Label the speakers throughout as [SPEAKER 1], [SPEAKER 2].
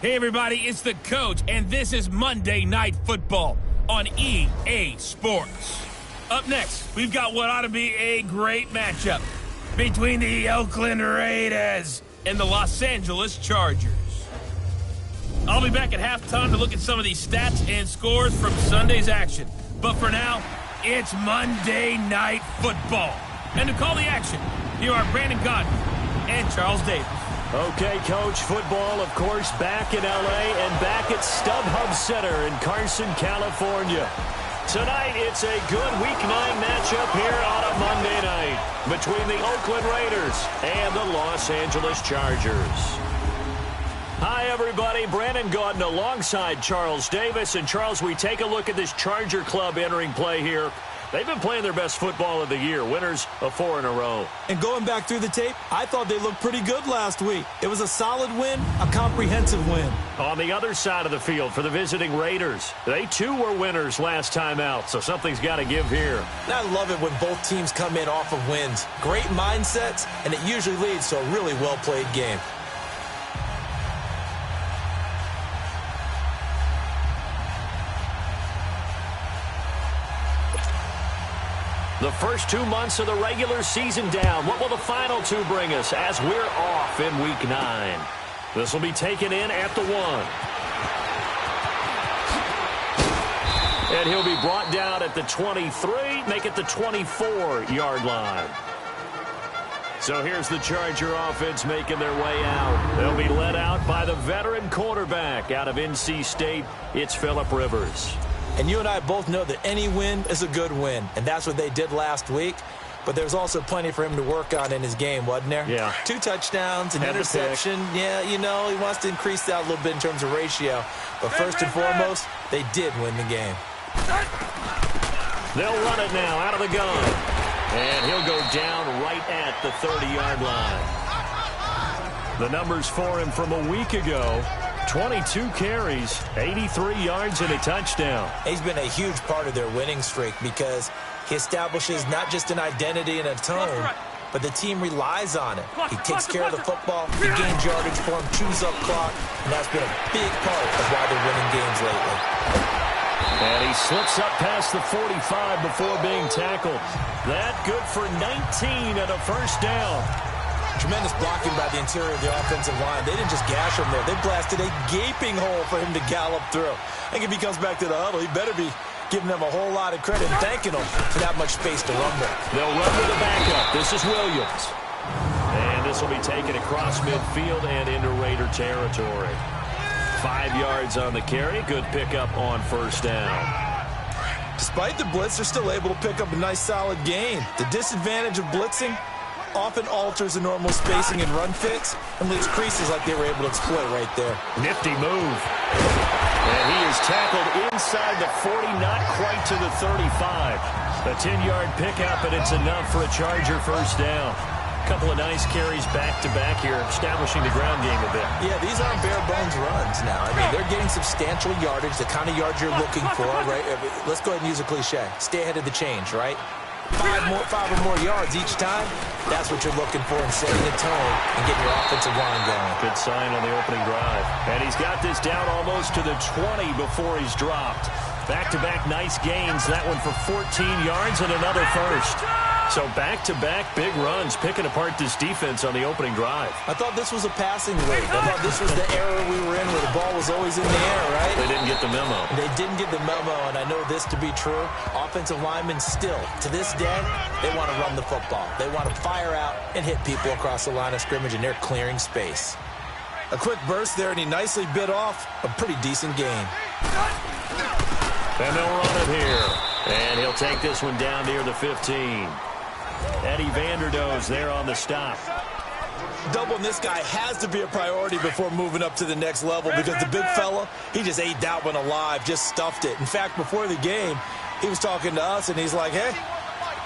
[SPEAKER 1] Hey everybody, it's the coach, and this is Monday Night Football on EA Sports. Up next, we've got what ought to be a great matchup between the Oakland Raiders and the Los Angeles Chargers. I'll be back at halftime to look at some of these stats and scores from Sunday's action. But for now, it's Monday Night Football. And to call the action, here are Brandon Godwin and Charles Davis.
[SPEAKER 2] Okay, Coach, football, of course, back in L.A. and back at StubHub Center in Carson, California. Tonight, it's a good Week 9 matchup here on a Monday night between the Oakland Raiders and the Los Angeles Chargers. Hi, everybody. Brandon Gaudin alongside Charles Davis. And, Charles, we take a look at this Charger club entering play here. They've been playing their best football of the year, winners of 4 in a row.
[SPEAKER 3] And going back through the tape, I thought they looked pretty good last week. It was a solid win, a comprehensive win.
[SPEAKER 2] On the other side of the field for the visiting Raiders, they too were winners last time out, so something's got to give here.
[SPEAKER 3] And I love it when both teams come in off of wins. Great mindsets, and it usually leads to a really well-played game.
[SPEAKER 2] The first 2 months of the regular season down. What will the final 2 bring us as we're off in Week 9? This will be taken in at the 1. And he'll be brought down at the 23, make it the 24-yard line. So here's the Charger offense making their way out. They'll be led out by the veteran quarterback out of NC State. It's Phillip Rivers.
[SPEAKER 3] And you and I both know that any win is a good win, and that's what they did last week. But there's also plenty for him to work on in his game, wasn't there?
[SPEAKER 2] Yeah.
[SPEAKER 3] 2 touchdowns, an interception. Yeah, you know, he wants to increase that a little bit in terms of ratio. But first and foremost, they did win the game.
[SPEAKER 2] They'll run it now out of the gun. And he'll go down right at the 30-yard line. The numbers for him from a week ago: 22 carries, 83 yards, and a touchdown.
[SPEAKER 3] He's been a huge part of their winning streak because he establishes not just an identity and a tone, but the team relies on it. He takes care of the football, he gains yardage for him, chews up clock, and that's been a big part of why they're winning games lately.
[SPEAKER 2] And he slips up past the 45 before being tackled. That good for 19 and a first down.
[SPEAKER 3] Tremendous blocking by the interior of the offensive line. They didn't just gash him there. They blasted a gaping hole for him to gallop through. I think if he comes back to the huddle, he better be giving them a whole lot of credit and thanking them for that much space to run with.
[SPEAKER 2] They'll run with the backup. This is Williams. And this will be taken across midfield and into Raider territory. 5 yards on the carry. Good pickup on first down.
[SPEAKER 3] Despite the blitz, they're still able to pick up a nice, solid gain. The disadvantage of blitzing often alters the normal spacing and run fits and leaves creases like they were able to exploit right there.
[SPEAKER 2] Nifty move. And he is tackled inside the 40, not quite to the 35. A 10-yard pickup, and it's enough for a Charger first down. A couple of nice carries back-to-back here, establishing the ground game a bit.
[SPEAKER 3] Yeah, these aren't bare-bones runs now. I mean, they're getting substantial yardage, the kind of yards you're looking for, right? Let's go ahead and use a cliche. Stay ahead of the change, right? 5 or more yards each time, that's what you're looking for in setting the tone and getting your offensive line going.
[SPEAKER 2] Good sign on the opening drive. And he's got this down almost to the 20 before he's dropped. Back-to-back nice gains. That one for 14 yards and another first. So back-to-back big runs, picking apart this defense on the opening drive.
[SPEAKER 3] I thought this was a passing league. I thought this was the era we were in where the ball was always in the air, right?
[SPEAKER 2] They didn't get the memo.
[SPEAKER 3] They didn't get the memo, and I know this to be true. Offensive linemen still, to this day, they want to run the football. They want to fire out and hit people across the line of scrimmage, and they're clearing space. A quick burst there, and he nicely bit off a pretty decent gain.
[SPEAKER 2] And they'll run it here. And he'll take this one down near the 15. Eddie Vanderdoes there on the stop.
[SPEAKER 3] Doubling this guy has to be a priority before moving up to the next level because the big fella, he just ate that one alive, just stuffed it. In fact, before the game, he was talking to us, and he's like, hey,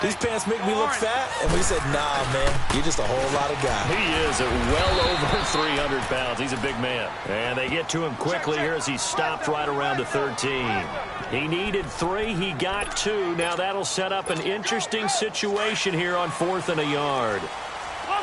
[SPEAKER 3] these pants make me look fat. And we said, nah, man, you're just a whole lot of guy.
[SPEAKER 2] He is at well over 300 pounds. He's a big man. And they get to him quickly here as he stopped right around the 13. He needed 3. He got 2. Now that'll set up an interesting situation here on 4th and a yard.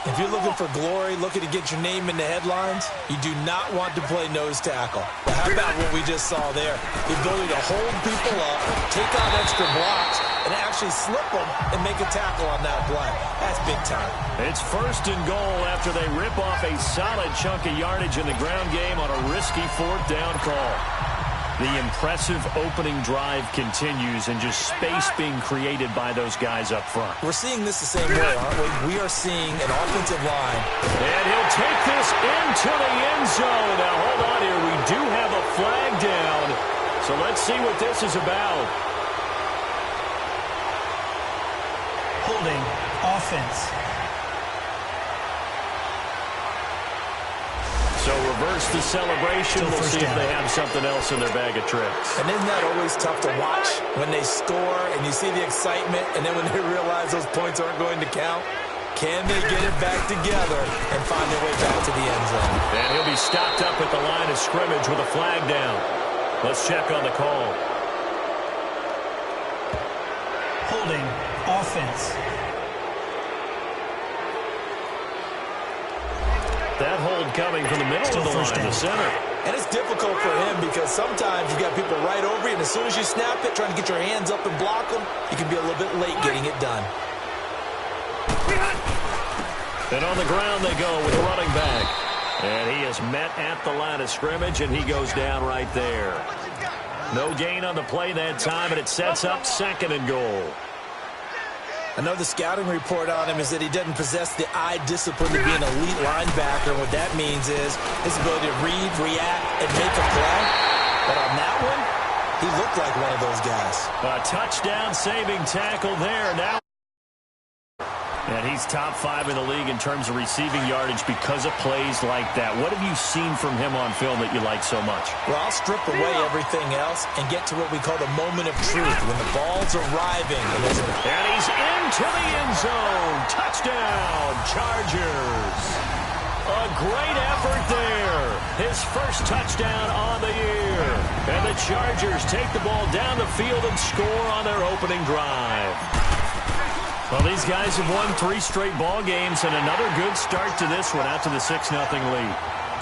[SPEAKER 3] If you're looking for glory, looking to get your name in the headlines, you do not want to play nose tackle. But how about what we just saw there? The ability to hold people up, take out extra blocks, and actually slip them and make a tackle on that play. That's big time.
[SPEAKER 2] It's 1st and goal after they rip off a solid chunk of yardage in the ground game on a risky 4th down call. The impressive opening drive continues and just space being created by those guys up front.
[SPEAKER 3] We're seeing this the same way, aren't we? We are seeing an offensive line.
[SPEAKER 2] And he'll take this into the end zone. Now, hold on here. We do have a flag down. So let's see what this is about.
[SPEAKER 4] Holding offense.
[SPEAKER 2] So reverse the celebration. We'll see if they have something else in their bag of tricks.
[SPEAKER 3] And isn't that always tough to watch when they score and you see the excitement, and then when they realize those points aren't going to count? Can they get it back together and find their way back to the end zone?
[SPEAKER 2] And he'll be stopped up at the line of scrimmage with a flag down. Let's check on the call.
[SPEAKER 4] Holding offense.
[SPEAKER 2] That hold coming from the middle of the line, the center.
[SPEAKER 3] And it's difficult for him because sometimes you got people right over you, and as soon as you snap it, trying to get your hands up and block them, you can be a little bit late getting it done.
[SPEAKER 2] And on the ground they go with the running back. And he is met at the line of scrimmage, and he goes down right there. No gain on the play that time, and it sets up 2nd and goal.
[SPEAKER 3] I know the scouting report on him is that he doesn't possess the eye discipline to be an elite linebacker. What that means is his ability to read, react, and make a play. But on that one, he looked like one of those guys.
[SPEAKER 2] A touchdown-saving tackle there. Now, and he's top 5 in the league in terms of receiving yardage because of plays like that. What have you seen from him on film that you like so much?
[SPEAKER 3] Well, I'll strip away everything else and get to what we call the moment of truth, when the ball's arriving. And
[SPEAKER 2] he's into the end zone. Touchdown, Chargers. A great effort there. His first touchdown on the year. And the Chargers take the ball down the field and score on their opening drive. Well, these guys have won 3 straight ball games, and another good start to this one out to the 6-0 lead.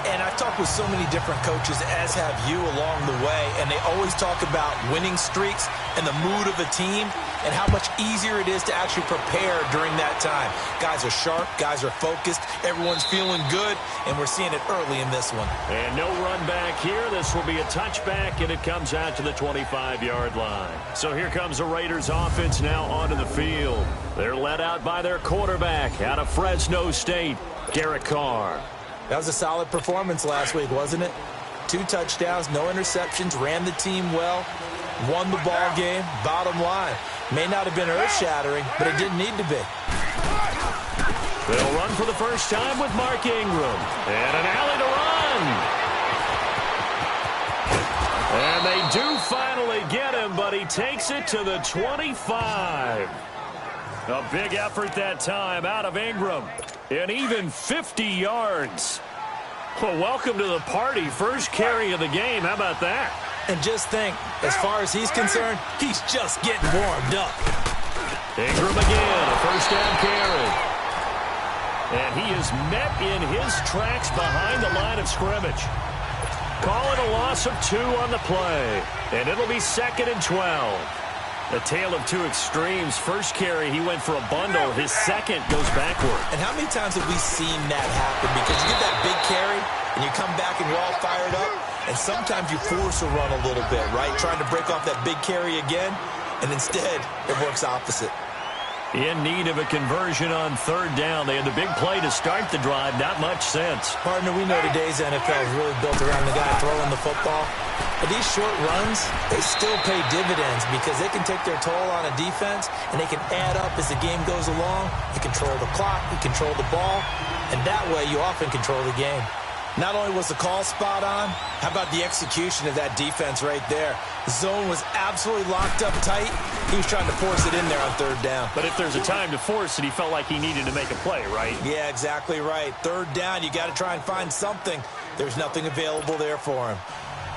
[SPEAKER 3] And I've talked with so many different coaches, as have you, along the way, and they always talk about winning streaks and the mood of a team and how much easier it is to actually prepare during that time. Guys are sharp, guys are focused, everyone's feeling good, and we're seeing it early in this one.
[SPEAKER 2] And no run back here. This will be a touchback, and it comes out to the 25-yard line. So here comes the Raiders offense now onto the field. They're led out by their quarterback out of Fresno State, Derek Carr.
[SPEAKER 3] That was a solid performance last week, wasn't it? 2 touchdowns, no interceptions, ran the team well, won the ball game. Bottom line, may not have been earth-shattering, but it didn't need to be.
[SPEAKER 2] They'll run for the first time with Mark Ingram. And an alley to run. And they do finally get him, but he takes it to the 25. A big effort that time out of Ingram. And even 50 yards. Well, welcome to the party. First carry of the game. How about that?
[SPEAKER 3] And just think, as far as he's concerned, he's just getting warmed up.
[SPEAKER 2] Ingram again, a first down carry. And he is met in his tracks behind the line of scrimmage. Call it a loss of 2 on the play. And it'll be 2nd and 12. A tale of 2 extremes. First carry, he went for a bundle. His second goes backward.
[SPEAKER 3] And how many times have we seen that happen? Because you get that big carry, and you come back and you're all fired up, and sometimes you force a run a little bit, right? Trying to break off that big carry again, and instead it works opposite.
[SPEAKER 2] In need of a conversion on 3rd down. They had the big play to start the drive. Not much sense.
[SPEAKER 3] Partner, we know today's NFL is really built around the guy throwing the football. But these short runs, they still pay dividends because they can take their toll on a defense, and they can add up as the game goes along. You control the clock, you control the ball, and that way you often control the game. Not only was the call spot on, how about the execution of that defense right there? The zone was absolutely locked up tight. He was trying to force it in there on 3rd down.
[SPEAKER 2] But if there's a time to force it, he felt like he needed to make a play, right?
[SPEAKER 3] Yeah, exactly right. 3rd down, you got to try and find something. There's nothing available there for him.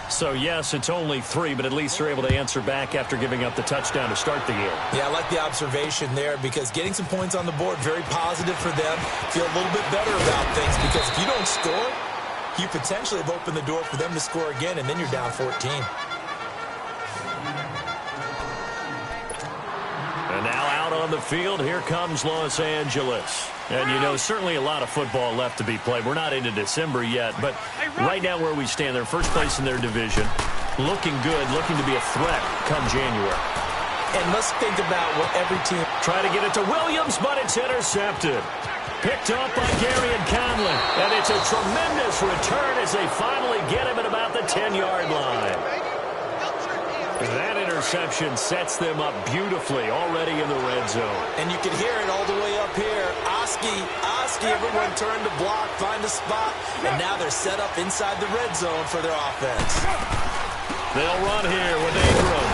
[SPEAKER 2] So, yes, it's only 3, but at least they're able to answer back after giving up the touchdown to start the game.
[SPEAKER 3] Yeah, I like the observation there because getting some points on the board, very positive for them. Feel a little bit better about things because if you don't score, you potentially have opened the door for them to score again, and then you're down 14.
[SPEAKER 2] And now out on the field, here comes Los Angeles. And, you know, certainly a lot of football left to be played. We're not into December yet, but right now where we stand, they're first place in their division. Looking good, looking to be a threat come January.
[SPEAKER 3] And let's think about what every team...
[SPEAKER 2] Try to get it to Williams, but it's intercepted. Picked up by Gary and Conlon. And it's a tremendous return as they finally get him at about the 10-yard line. That interception sets them up beautifully already in the red zone.
[SPEAKER 3] And you can hear it all the way up here. Oski, everyone turned to block, find a spot, and now they're set up inside the red zone for their offense.
[SPEAKER 2] They'll run here with Ingram.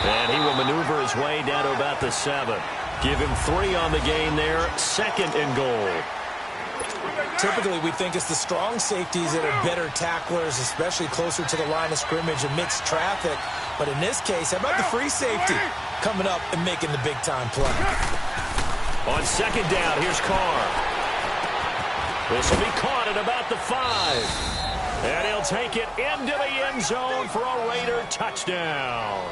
[SPEAKER 2] And he will maneuver his way down to about the 7. Give him 3 on the game there, 2nd and goal.
[SPEAKER 3] Typically, we think it's the strong safeties that are better tacklers, especially closer to the line of scrimmage amidst traffic. But in this case, how about the free safety coming up and making the big-time play?
[SPEAKER 2] On 2nd down, here's Carr. This will be caught at about the 5. And he'll take it into the end zone for a Raider touchdown.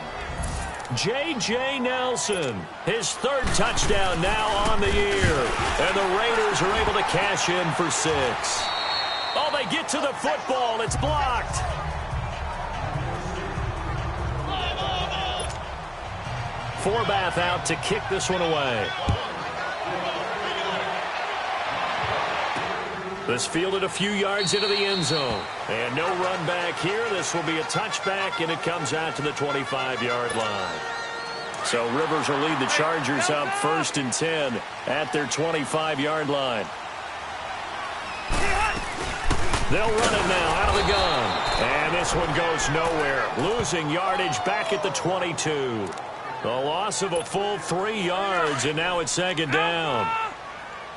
[SPEAKER 2] J.J. Nelson, his 3rd touchdown now on the year. And the Raiders are able to cash in for 6. Oh, they get to the football. It's blocked. Forbath out to kick this one away. This fielded a few yards into the end zone. And no run back here. This will be a touchback, and it comes out to the 25-yard line. So Rivers will lead the Chargers up 1st and 10 at their 25-yard line. They'll run it now out of the gun. And this one goes nowhere. Losing yardage back at the 22. The loss of a full 3 yards, and now it's 2nd down.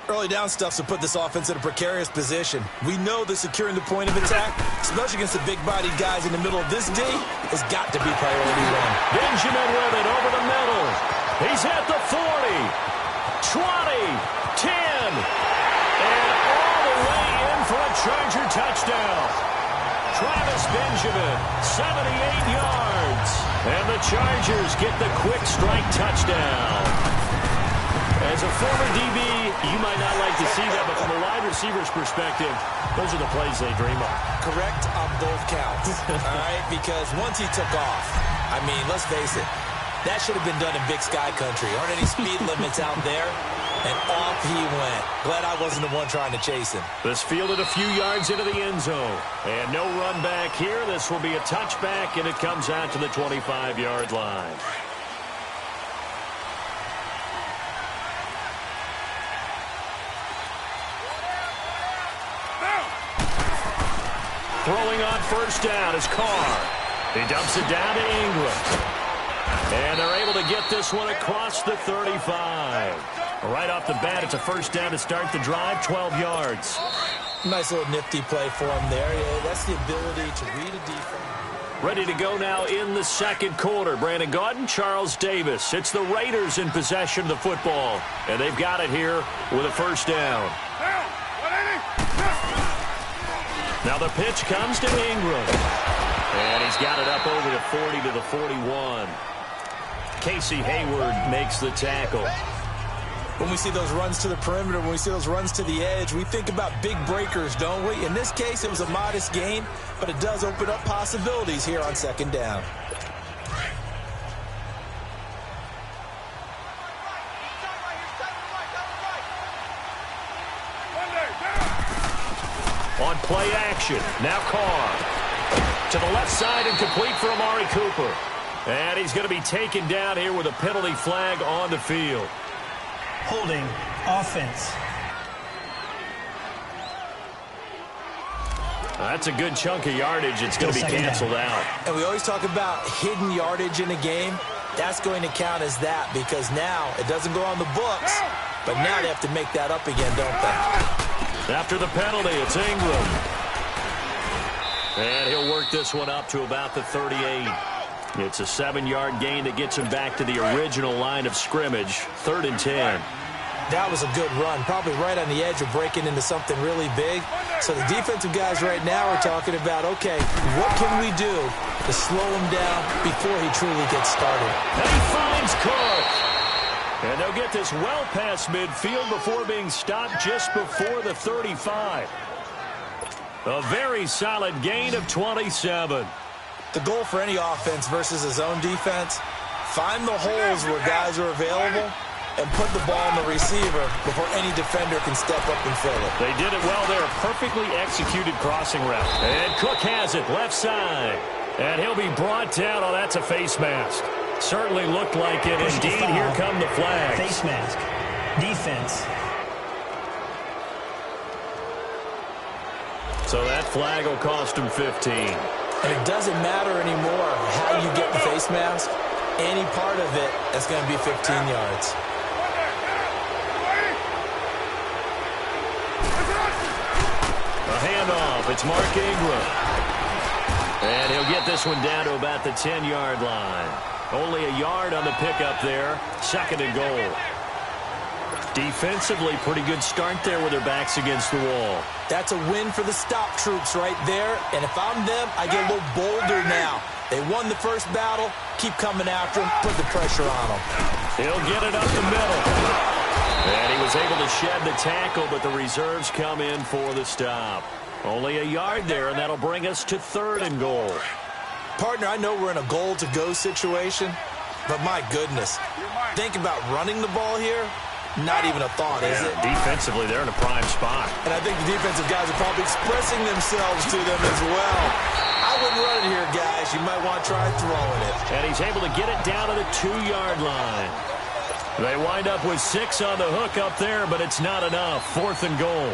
[SPEAKER 3] Early down stuff to put this offense in a precarious position. We know that securing the point of attack, especially against the big-bodied guys in the middle of this D, has got to be priority 1.
[SPEAKER 2] Benjamin with it over the middle. He's at the 40, 20, 10, and all the way in for a Charger touchdown. Travis Benjamin, 78 yards. And the Chargers get the quick strike touchdown. As a former DB, you might not like to see that, but from a wide receiver's perspective, those are the plays they dream of.
[SPEAKER 3] Correct on both counts, all right? Because once he took off, I mean, let's face it, that should have been done in Big Sky Country. Aren't any speed limits out there? And off he went. Glad I wasn't the one trying to chase him.
[SPEAKER 2] This fielded a few yards into the end zone. And no run back here. This will be a touchback, and it comes out to the 25-yard line. Throwing on 1st down is Carr. He dumps it down to Ingram. And they're able to get this one across the 35. Right off the bat, it's a 1st down to start the drive, 12 yards.
[SPEAKER 3] Nice little nifty play for him there. Yeah, that's the ability to read a defense.
[SPEAKER 2] Ready to go now in the 2nd quarter. Brandon Gaudin, Charles Davis. It's the Raiders in possession of the football. And they've got it here with a 1st down. Now the pitch comes to Ingram. And he's got it up over the 40 to the 41. Casey Hayward makes the tackle.
[SPEAKER 3] When we see those runs to the perimeter, when we see those runs to the edge, we think about big breakers, don't we? In this case, it was a modest gain, but it does open up possibilities here on 2nd down.
[SPEAKER 2] On play action, now Carr. To the left side and complete for Amari Cooper. And he's going to be taken down here with a penalty flag on the field.
[SPEAKER 4] Holding offense.
[SPEAKER 2] That's a good chunk of yardage. It's going to be canceled out.
[SPEAKER 3] And we always talk about hidden yardage in a game. That's going to count as that because now it doesn't go on the books, but now they have to make that up again, don't they?
[SPEAKER 2] After the penalty, it's Ingram. And he'll work this one up to about the 38. It's a 7-yard gain that gets him back to the original line of scrimmage. 3rd and 10.
[SPEAKER 3] That was a good run, probably right on the edge of breaking into something really big. So the defensive guys right now are talking about, okay, what can we do to slow him down before he truly gets started?
[SPEAKER 2] And he finds Cook. And they'll get this well past midfield before being stopped just before the 35. A very solid gain of 27.
[SPEAKER 3] The goal for any offense versus a zone defense, find the holes where guys are available and put the ball on the receiver before any defender can step up and fill it.
[SPEAKER 2] They did it well there. Perfectly executed crossing route. And Cook has it left side. And he'll be brought down. Oh, that's a face mask. Certainly looked like it. Indeed, here come the flags.
[SPEAKER 4] Face mask. Defense.
[SPEAKER 2] So that flag will cost him 15.
[SPEAKER 3] And it doesn't matter anymore how you get the face mask. Any part of it is going to be 15 yards.
[SPEAKER 2] A handoff. It's Mark Ingram. And he'll get this one down to about the 10-yard line. Only a yard on the pickup there. 2nd and goal. Defensively, pretty good start there with their backs against the wall.
[SPEAKER 3] That's a win for the stop troops right there. And if I'm them, I get a little bolder now. They won the first battle. Keep coming after them. Put the pressure on them.
[SPEAKER 2] He'll get it up the middle. And he was able to shed the tackle, but the reserves come in for the stop. Only a yard there, and that'll bring us to 3rd and goal.
[SPEAKER 3] Partner, I know we're in a goal-to-go situation, but my goodness. Think about running the ball here. Not even a thought, is it?
[SPEAKER 2] Defensively, they're in a prime spot.
[SPEAKER 3] And I think the defensive guys are probably expressing themselves to them as well. I wouldn't run it here, guys. You might want to try throwing it.
[SPEAKER 2] And he's able to get it down to the 2-yard line. They wind up with 6 on the hook up there, but it's not enough. 4th and goal.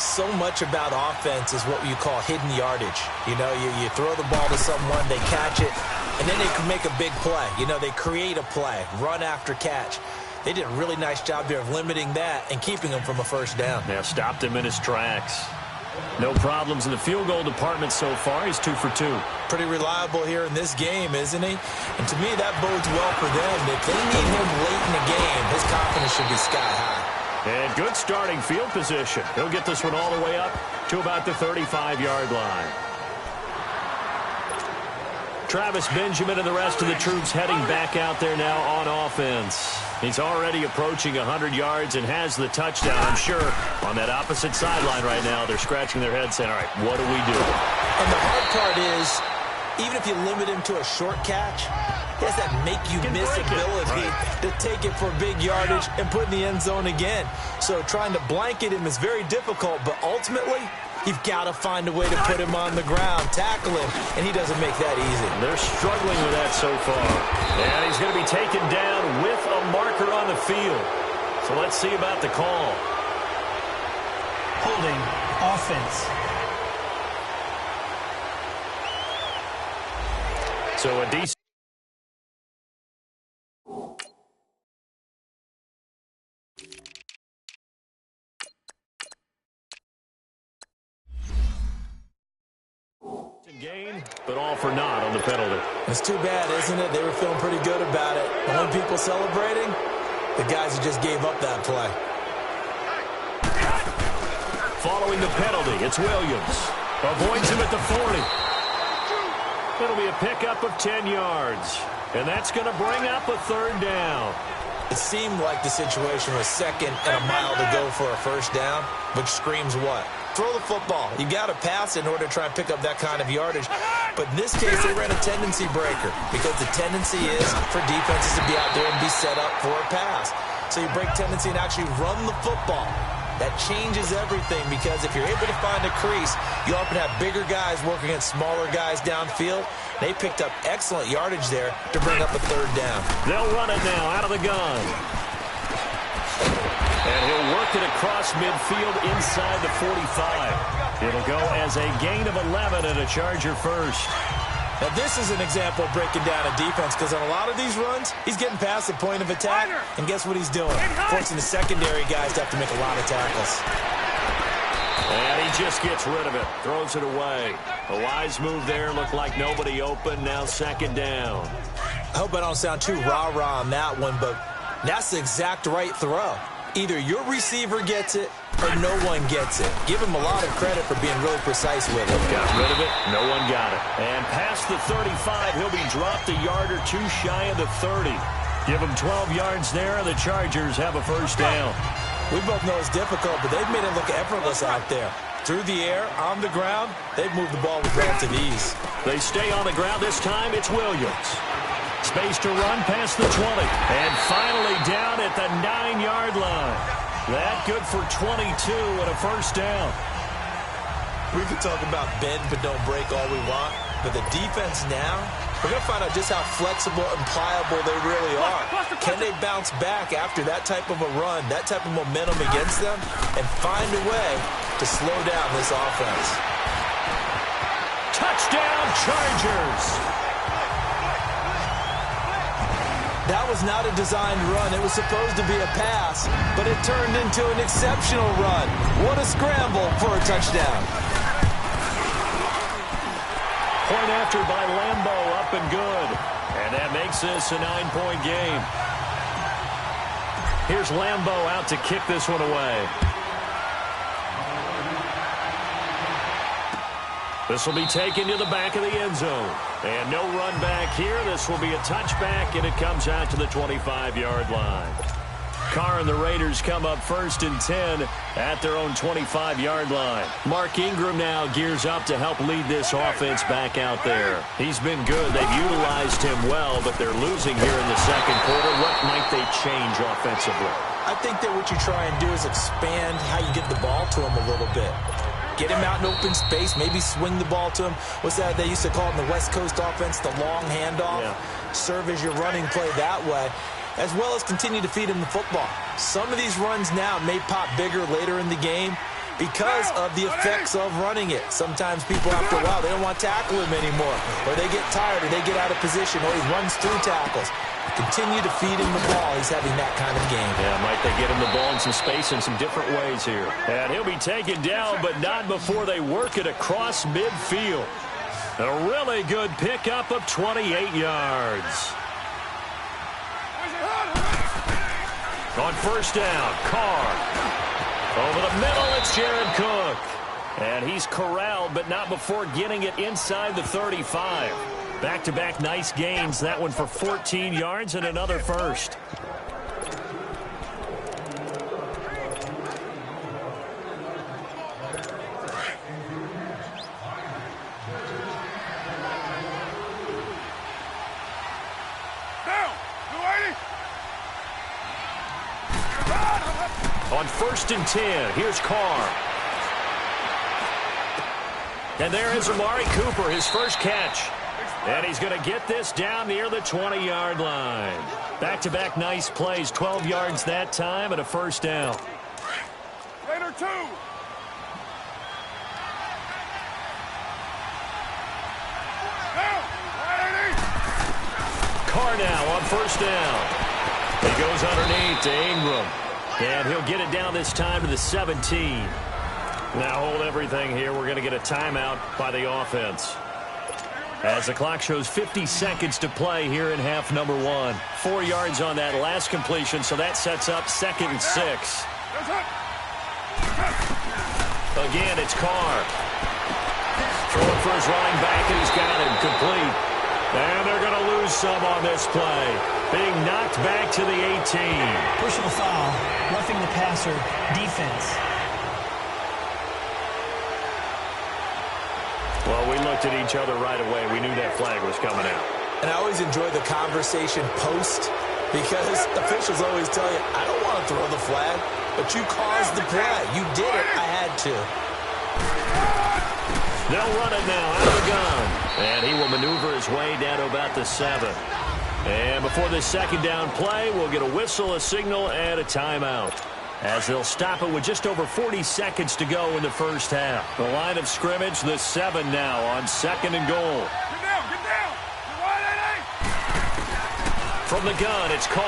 [SPEAKER 3] So much about offense is what you call hidden yardage. You know, you throw the ball to someone, they catch it, and then they can make a big play. You know, they create a play, run after catch. They did a really nice job there of limiting that and keeping him from a first down.
[SPEAKER 2] Yeah, stopped him in his tracks. No problems in the field goal department so far. He's 2 for 2.
[SPEAKER 3] Pretty reliable here in this game, isn't he? And to me, that bodes well for them. If they need him late in the game, his confidence should be sky high.
[SPEAKER 2] And good starting field position. He'll get this one all the way up to about the 35-yard line. Travis Benjamin and the rest of the troops heading back out there now on offense. He's already approaching 100 yards and has the touchdown. I'm sure on that opposite sideline right now, they're scratching their heads saying, all right, what do we do?
[SPEAKER 3] And the hard part is, even if you limit him to a short catch, he has that make-you-miss ability to take it for big yardage and put in the end zone again. So trying to blanket him is very difficult, but ultimately, you've got to find a way to put him on the ground, tackle him, and he doesn't make that easy.
[SPEAKER 2] They're struggling with that so far. And he's going to be taken down with a marker on the field. So let's see about the call.
[SPEAKER 4] Holding offense.
[SPEAKER 2] So a decent gain, but all for naught on the penalty.
[SPEAKER 3] It's too bad, isn't it? They were feeling pretty good about it. The only people celebrating, the guys who just gave up that play.
[SPEAKER 2] Following the penalty, it's Williams. Avoids him at the 40. It'll be a pickup of 10 yards. And that's going to bring up a 3rd down.
[SPEAKER 3] It seemed like the situation was 2nd and a mile to go for a first down, which screams what? Throw the football. You got to pass in order to try and pick up that kind of yardage. But in this case, they ran a tendency breaker because the tendency is for defenses to be out there and be set up for a pass. So you break tendency and actually run the football. That changes everything because if you're able to find a crease, you often have bigger guys working against smaller guys downfield. They picked up excellent yardage there to bring up a 3rd down.
[SPEAKER 2] They'll run it now out of the gun. And he'll work it across midfield inside the 45. It'll go as a gain of 11 and a Charger first.
[SPEAKER 3] Now, this is an example of breaking down a defense because on a lot of these runs, he's getting past the point of attack, and guess what he's doing? Forcing the secondary guys to have to make a lot of tackles.
[SPEAKER 2] And he just gets rid of it. Throws it away. A wise move there. Looked like nobody open. Now second down.
[SPEAKER 3] I hope I don't sound too rah-rah on that one, but that's the exact right throw. Either your receiver gets it or no one gets it. Give him a lot of credit for being really precise with it.
[SPEAKER 2] Got rid of it. No one got it. And past the 35, he'll be dropped a yard or two shy of the 30. Give him 12 yards there, and the Chargers have a first down.
[SPEAKER 3] We both know it's difficult, but they've made it look effortless out there. Through the air, on the ground, they've moved the ball with relative ease.
[SPEAKER 2] They stay on the ground. This time it's Williams. Space to run past the 20. And finally down at the 9-yard line. That good for 22 and a first down.
[SPEAKER 3] We can talk about bend but don't break all we want, but the defense now, we're going to find out just how flexible and pliable they really are. Can they bounce back after that type of a run, that type of momentum against them, and find a way to slow down this offense?
[SPEAKER 2] Touchdown, Chargers!
[SPEAKER 3] That was not a designed run. It was supposed to be a pass, but it turned into an exceptional run. What a scramble for a touchdown.
[SPEAKER 2] Point after by Lambo, up and good. And that makes this a 9-point game. Here's Lambo out to kick this one away. This will be taken to the back of the end zone. And no run back here. This will be a touchback, and it comes out to the 25-yard line. Carr and the Raiders come up first and 10 at their own 25-yard line. Mark Ingram now gears up to help lead this offense back out there. He's been good. They've utilized him well, but they're losing here in the second quarter. What might they change offensively?
[SPEAKER 3] I think that what you try and do is expand how you get the ball to him a little bit. Get him out in open space, maybe swing the ball to him. What's that they used to call it in the West Coast offense, the long handoff? Yeah. Serve as your running play that way, as well as continue to feed him the football. Some of these runs now may pop bigger later in the game because of the effects of running it. Sometimes people, after a while, they don't want to tackle him anymore, or they get tired, or they get out of position, or he runs through tackles. Continue to feed him the ball. He's having that kind of game.
[SPEAKER 2] Yeah, might they get him the ball in some space in some different ways here. And he'll be taken down, but not before they work it across midfield. A really good pickup of 28 yards. On first down, Carr. Over the middle, it's Jared Cook. And he's corralled, but not before getting it inside the 35. Back-to-back nice gains. That one for 14 yards and another first. On first and 10, here's Carr. And there is Amari Cooper, his first catch. And he's going to get this down near the 20-yard line. Back-to-back nice plays, 12 yards that time and a first down.
[SPEAKER 5] Raider 2.
[SPEAKER 2] Carr now on first down. He goes underneath to Ingram. And he'll get it down this time to the 17. Now hold everything here. We're going to get a timeout by the offense. As the clock shows 50 seconds to play here in half number 1. 4 yards on that last completion, so that sets up 2nd and 6. Again, it's Carr. Throwing for his running back, and he's got him complete. And they're going to lose some on this play. Being knocked back to the 18.
[SPEAKER 4] Personal foul, roughing the passer, defense.
[SPEAKER 2] Well, we looked at each other right away. We knew that flag was coming out.
[SPEAKER 3] And I always enjoy the conversation post because officials always tell you, I don't want to throw the flag, but you caused the play. You did it. I had to.
[SPEAKER 2] They'll run it now out of the gun. And he will maneuver his way down to about the 7. And before this second down play, we'll get a whistle, a signal, and a timeout. As they'll stop it with just over 40 seconds to go in the first half. The line of scrimmage, the 7 now on 2nd and goal.
[SPEAKER 5] Get down, get down.
[SPEAKER 2] From the gun, it's Carr.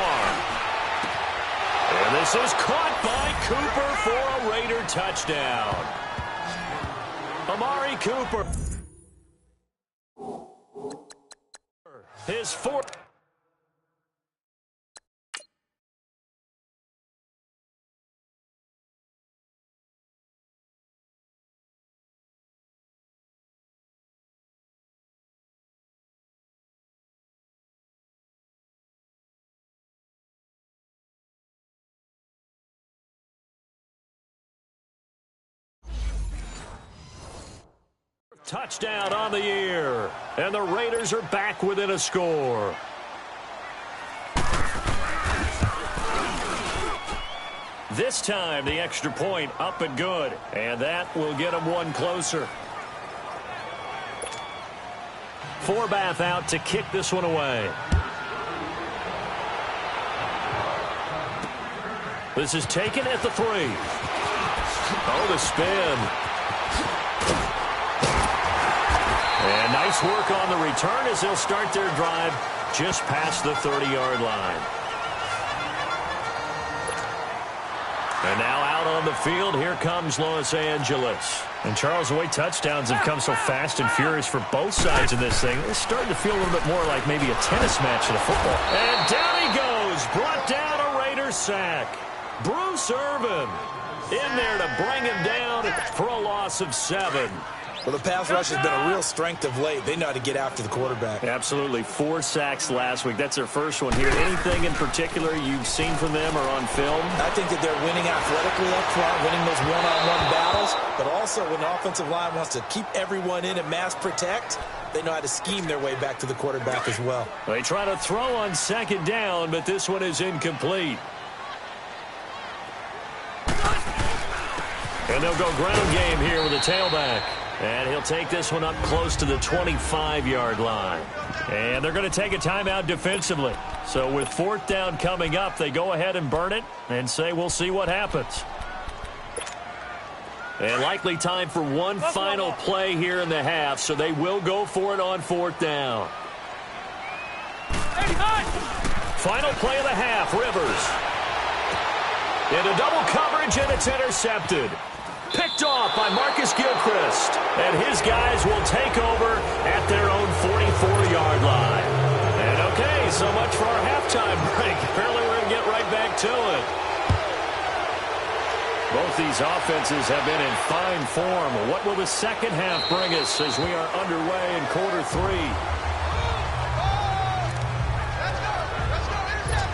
[SPEAKER 2] And this is caught by Cooper for a Raider touchdown. Amari Cooper. His fourth. Touchdown on the year. And the Raiders are back within a score. This time, the extra point up and good. And that will get them one closer. Forbath out to kick this one away. This is taken at the 3. Oh, the spin. And nice work on the return as they'll start their drive just past the 30-yard line. And now out on the field, here comes Los Angeles. And Charles, the way touchdowns have come so fast and furious for both sides of this thing, it's starting to feel a little bit more like maybe a tennis match than a football. And down he goes, brought down a Raiders sack. Bruce Irvin in there to bring him down for a loss of 7.
[SPEAKER 3] Well, the pass rush has been a real strength of late. They know how to get after the quarterback.
[SPEAKER 2] Absolutely. 4 sacks last week. That's their first one here. Anything in particular you've seen from them or on film?
[SPEAKER 3] I think that they're winning athletically up front, winning those one-on-one battles, but also when the offensive line wants to keep everyone in and mass protect, they know how to scheme their way back to the quarterback as well.
[SPEAKER 2] They try to throw on second down, but this one is incomplete. And they'll go ground game here with a tailback. And he'll take this one up close to the 25-yard line. And they're going to take a timeout defensively. So with 4th down coming up, they go ahead and burn it and say we'll see what happens. And likely time for one final play here in the half, so they will go for it on 4th down. Final play of the half, Rivers. Into double coverage, and it's intercepted. Picked off by Marcus Gilchrist. And his guys will take over at their own 44-yard line. And okay, so much for our halftime break. Apparently we're going to get right back to it. Both these offenses have been in fine form. What will the second half bring us as we are underway in quarter 3?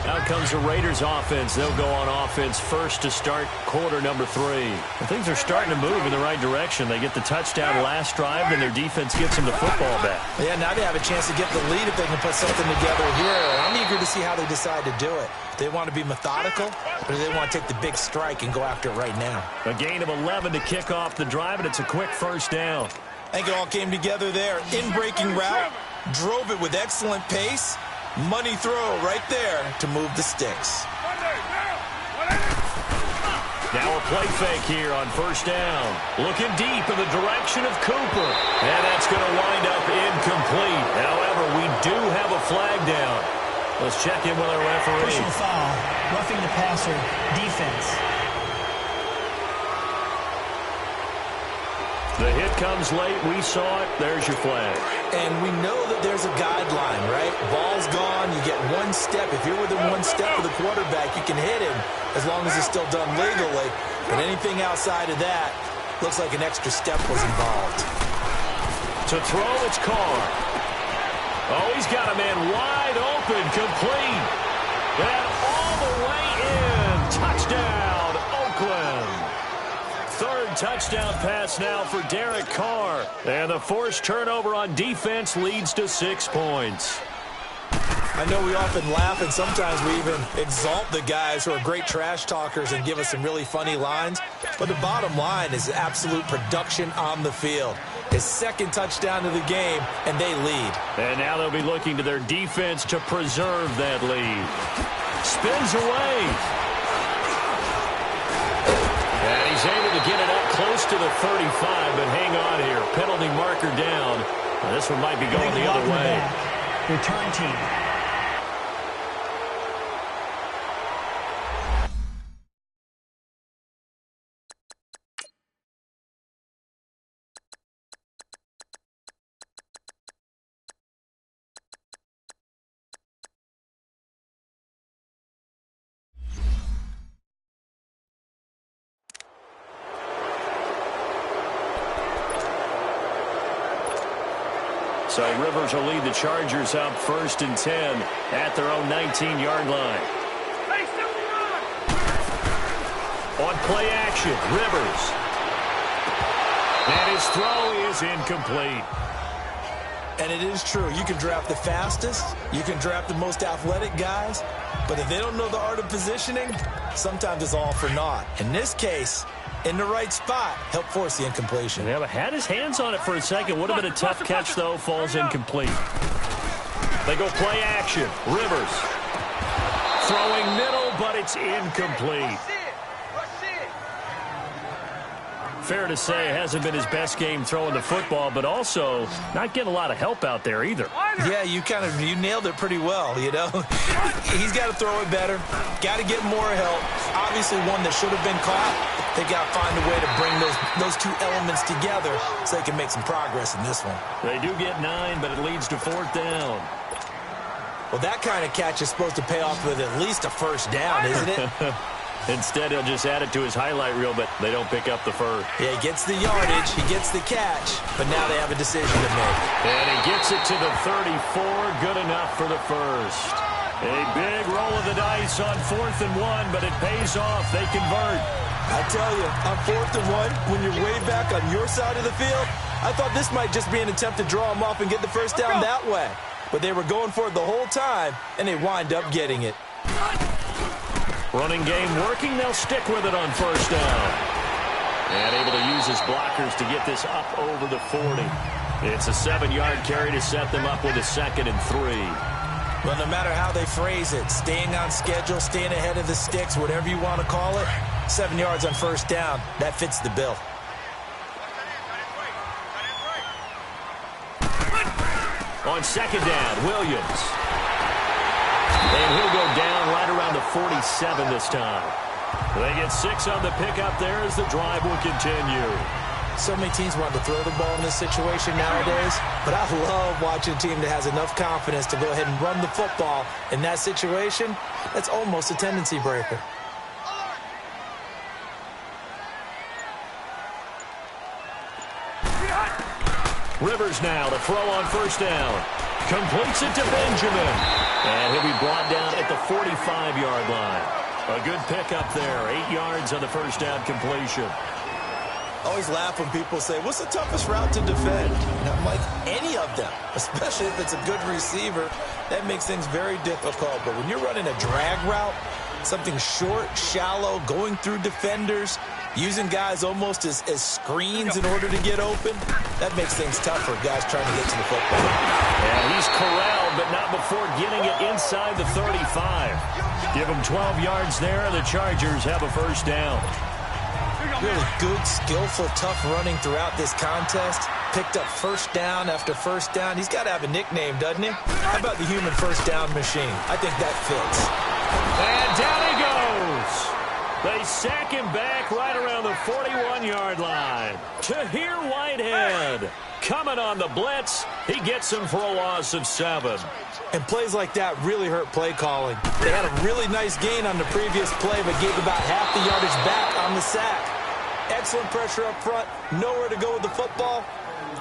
[SPEAKER 2] Out comes the Raiders offense. They'll go on offense first to start quarter number 3. And things are starting to move in the right direction. They get the touchdown last drive, then their defense gets them the football back.
[SPEAKER 3] Yeah, now they have a chance to get the lead if they can put something together here. I'm eager to see how they decide to do it. They want to be methodical, or do they want to take the big strike and go after it right now?
[SPEAKER 2] A gain of 11 to kick off the drive, and it's a quick first down.
[SPEAKER 3] I think it all came together there. In-breaking route, drove it with excellent pace. Money throw right there to move the sticks.
[SPEAKER 2] Now a play fake here on first down. Looking deep in the direction of Cooper. And that's going to wind up incomplete. However, we do have a flag down. Let's check in with our referee.
[SPEAKER 4] Personal foul, roughing the passer, defense.
[SPEAKER 2] The hit comes late. We saw it. There's your flag.
[SPEAKER 3] And we know that there's a guideline, right? Ball's gone. You get one step. If you're within one step of the quarterback, you can hit him as long as it's still done legally. But anything outside of that looks like an extra step was involved.
[SPEAKER 2] To throw, it's Carr. Oh, he's got a man wide open, complete. And all the way in. Touchdown, Oakland. Third touchdown pass now for Derek Carr. And the forced turnover on defense leads to 6 points.
[SPEAKER 3] I know we often laugh and sometimes we even exalt the guys who are great trash talkers and give us some really funny lines. But the bottom line is absolute production on the field. His second touchdown of the game, and they lead.
[SPEAKER 2] And now they'll be looking to their defense to preserve that lead. Spins away. And he's able to get it up close to the 35, but hang on here. Penalty marker down. And this one might be going the other way.
[SPEAKER 4] Return team.
[SPEAKER 2] So Rivers will lead the Chargers up 1st and 10 at their own 19-yard line.
[SPEAKER 5] Hey, simple run.
[SPEAKER 2] On play action, Rivers. And his throw is incomplete.
[SPEAKER 3] And it is true. You can draft the fastest. You can draft the most athletic guys. But if they don't know the art of positioning, sometimes it's all for naught. In this case, in the right spot, helped force the incompletion.
[SPEAKER 2] Yeah, but had his hands on it for a second. Would have been a tough catch, though. Falls incomplete. They go play action. Rivers. Throwing middle, but it's incomplete. Fair to say, it hasn't been his best game throwing the football, but also not getting a lot of help out there either.
[SPEAKER 3] Yeah, you nailed it pretty well, you know. He's got to throw it better. Got to get more help. Obviously one that should have been caught. They got to find a way to bring those two elements together so they can make some progress in this one.
[SPEAKER 2] They do get 9, but it leads to 4th down.
[SPEAKER 3] Well, that kind of catch is supposed to pay off with at least a first down, isn't it?
[SPEAKER 2] Instead, he'll just add it to his highlight reel, but they don't pick up the first.
[SPEAKER 3] Yeah, he gets the yardage, he gets the catch, but now they have a decision to make.
[SPEAKER 2] And he gets it to the 34, good enough for the first. A big roll of the dice on 4th and 1, but it pays off. They convert.
[SPEAKER 3] I tell you, on 4th and 1, when you're way back on your side of the field, I thought this might just be an attempt to draw him off and get the first down that way. But they were going for it the whole time, and they wind up getting it.
[SPEAKER 2] Running game working. They'll stick with it on 1st down. And able to use his blockers to get this up over the 40. It's a 7-yard carry to set them up with a 2nd and 3.
[SPEAKER 3] Well, no matter how they phrase it, staying on schedule, staying ahead of the sticks, whatever you want to call it, 7 yards on 1st down, that fits the bill.
[SPEAKER 2] On 2nd down, Williams. And he'll go down right around the 47 this time. They get 6 on the pickup there as the drive will continue.
[SPEAKER 3] So many teams want to throw the ball in this situation nowadays, but I love watching a team that has enough confidence to go ahead and run the football. In that situation, that's almost a tendency breaker.
[SPEAKER 2] Rivers now to throw on 1st down. Completes it to Benjamin. And he'll be brought down at the 45-yard line. A good pickup there. 8 yards on the 1st down completion.
[SPEAKER 3] I always laugh when people say, what's the toughest route to defend? And I'm like, any of them, especially if it's a good receiver. That makes things very difficult. But when you're running a drag route, something short, shallow, going through defenders, using guys almost as screens in order to get open, that makes things tough for guys trying to get to the football.
[SPEAKER 2] Yeah, he's corralled, but not before getting it inside the 35. Give him 12 yards there, and the Chargers have a 1st down.
[SPEAKER 3] Really good, skillful, tough running throughout this contest. Picked up 1st down after 1st down. He's got to have a nickname, doesn't he? How about the human 1st down machine? I think that fits.
[SPEAKER 2] And down he goes. They sack him back right around the 41-yard line. Tahir Whitehead coming on the blitz. He gets him for a loss of 7.
[SPEAKER 3] And plays like that really hurt play calling. They had a really nice gain on the previous play, but gave about half the yardage back on the sack. Excellent pressure up front. Nowhere to go with the football.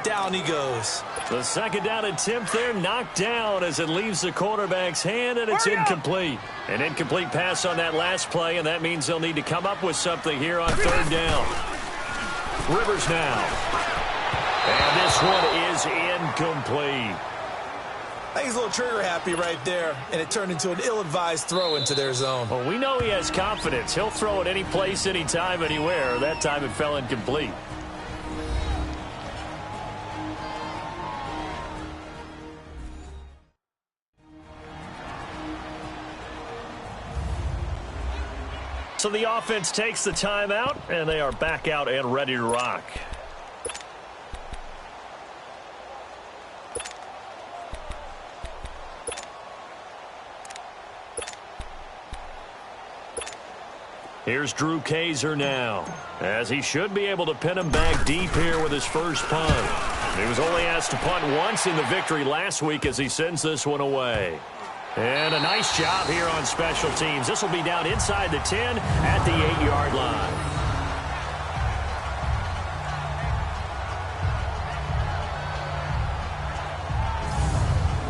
[SPEAKER 3] Down he goes.
[SPEAKER 2] The 2nd down attempt there knocked down as it leaves the quarterback's hand, and it's incomplete. An incomplete pass on that last play, and that means they'll need to come up with something here on 3rd down. Rivers now. And this one is incomplete.
[SPEAKER 3] I think he's a little trigger happy right there, and it turned into an ill-advised throw into their zone.
[SPEAKER 2] Well, we know he has confidence. He'll throw it any place, anytime, anywhere. That time it fell incomplete. So the offense takes the timeout, and they are back out and ready to rock. Here's Drew Kaiser now, as he should be able to pin him back deep here with his first punt. He was only asked to punt once in the victory last week as he sends this one away. And a nice job here on special teams. This will be down inside the 10 at the 8-yard line.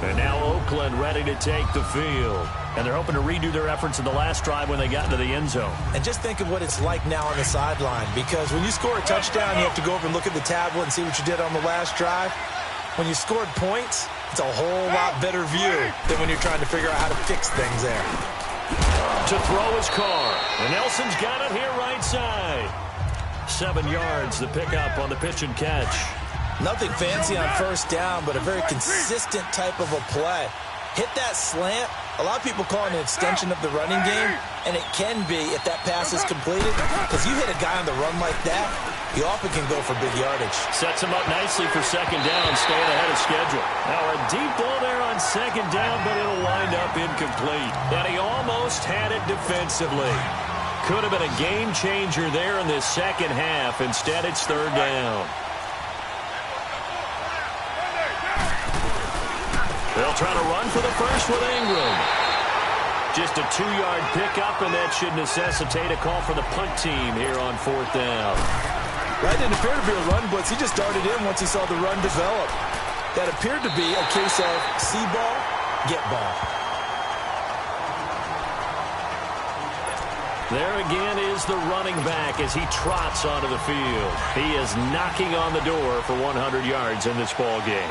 [SPEAKER 2] And now Oakland ready to take the field. And they're hoping to redo their efforts in the last drive when they got into the end zone.
[SPEAKER 3] And just think of what it's like now on the sideline, because when you score a touchdown, you have to go over and look at the tablet and see what you did on the last drive. When you scored points, it's a whole lot better view than when you're trying to figure out how to fix things there.
[SPEAKER 2] To throw his car. And Nelson's got it here right side. 7 yards, the pickup on the pitch and catch.
[SPEAKER 3] Nothing fancy on first down, but a very consistent type of a play. Hit that slant. A lot of people call it an extension of the running game, and it can be if that pass is completed, because you hit a guy on the run like that, you often can go for big yardage.
[SPEAKER 2] Sets him up nicely for second down, staying ahead of schedule. Now a deep ball there on second down, but it'll wind up incomplete. And he almost had it defensively. Could have been a game changer there in this second half. Instead, it's third down. They'll try to run for the first with Ingram. Just a 2-yard pickup, and that should necessitate a call for the punt team here on fourth down.
[SPEAKER 3] That didn't appear to be a run blitz. He just darted in once he saw the run develop. That appeared to be a case of see ball, get ball.
[SPEAKER 2] There again is the running back as he trots onto the field. He is knocking on the door for 100 yards in this ball game.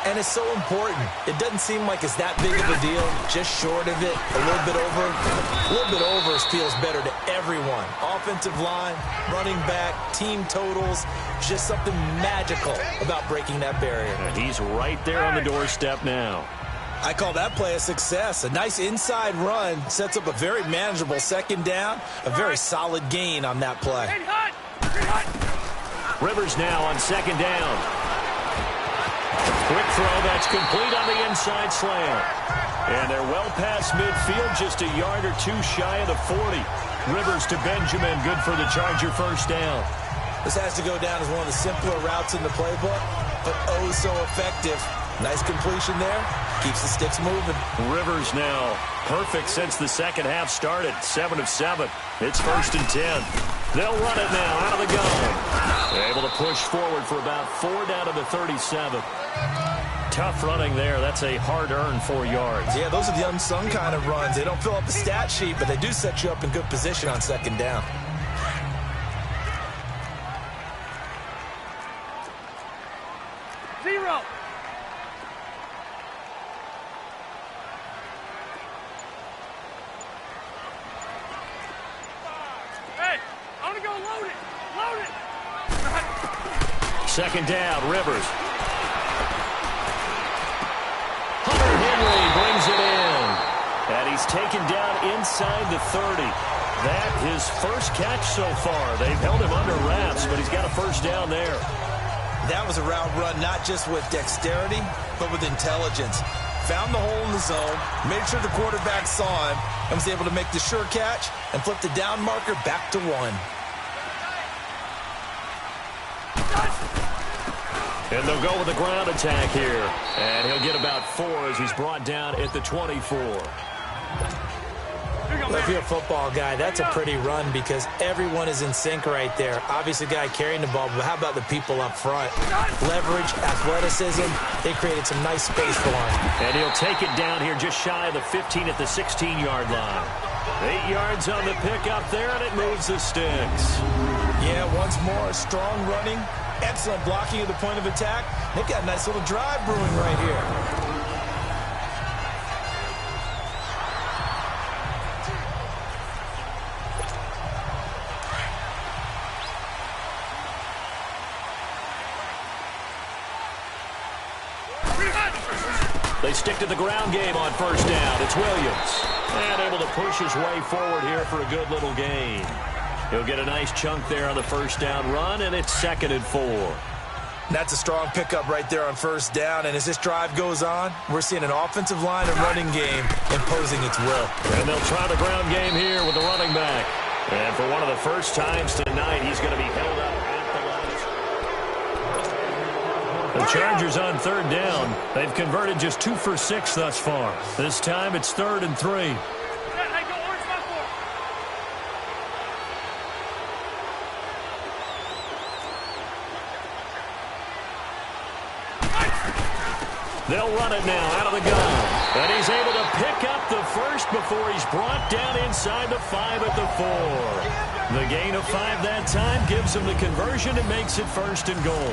[SPEAKER 3] And it's so important. It doesn't seem like it's that big of a deal. Just short of it, a little bit over. A little bit over feels better to everyone. Offensive line, running back, team totals. Just something magical about breaking that barrier.
[SPEAKER 2] And he's right there on the doorstep now.
[SPEAKER 3] I call that play a success. A nice inside run sets up a very manageable second down. A very solid gain on that play.
[SPEAKER 2] Rivers now on second down. Quick throw that's complete on the inside slant. And they're well past midfield, just a yard or two shy of the 40. Rivers to Benjamin, good for the Charger first down.
[SPEAKER 3] This has to go down as one of the simpler routes in the playbook, but oh so effective. Nice completion there. Keeps the sticks moving.
[SPEAKER 2] Rivers now perfect since the second half started. 7 of 7. It's 1st and 10. They'll run it now out of the gun. They're able to push forward for about 4 down to the 37. Tough running there. That's a hard-earned 4 yards.
[SPEAKER 3] Yeah, those are the unsung kind of runs. They don't fill up the stat sheet, but they do set you up in good position on second down.
[SPEAKER 5] Zero. Hey, I want to go load it. Load it.
[SPEAKER 2] Second down, Rivers. Hunter Henry brings it in. And he's taken down inside the 30. That his first catch so far. They've held him under wraps, but he's got a first down there.
[SPEAKER 3] That was a route run not just with dexterity, but with intelligence. Found the hole in the zone, made sure the quarterback saw him, and was able to make the sure catch and flip the down marker back to 1.
[SPEAKER 2] And they'll go with the ground attack here. And he'll get about 4 as he's brought down at the 24.
[SPEAKER 3] Well, if you're a football guy, that's a pretty run because everyone is in sync right there. Obviously, the guy carrying the ball, but how about the people up front? Leverage, athleticism, they created some nice space for him.
[SPEAKER 2] And he'll take it down here just shy of the 15 at the 16-yard line. 8 yards on the pickup there, and it moves the sticks.
[SPEAKER 3] Yeah, once more, strong running, excellent blocking at the point of attack. They've got a nice little drive brewing right here.
[SPEAKER 2] They stick to the ground game on first down. It's Williams. And able to push his way forward here for a good little gain. He'll get a nice chunk there on the first down run, and it's 2nd and 4.
[SPEAKER 3] That's a strong pickup right there on first down. And as this drive goes on, we're seeing an offensive line and running game imposing its will.
[SPEAKER 2] And they'll try the ground game here with the running back. And for one of the first times tonight, he's going to be held up at the line. The Chargers on third down. They've converted just 2 for 6 thus far. This time it's 3rd and 3. They'll run it now out of the gun. And he's able to pick up the first before he's brought down inside the 5 at the 4. The gain of 5 that time gives him the conversion and makes it 1st and goal.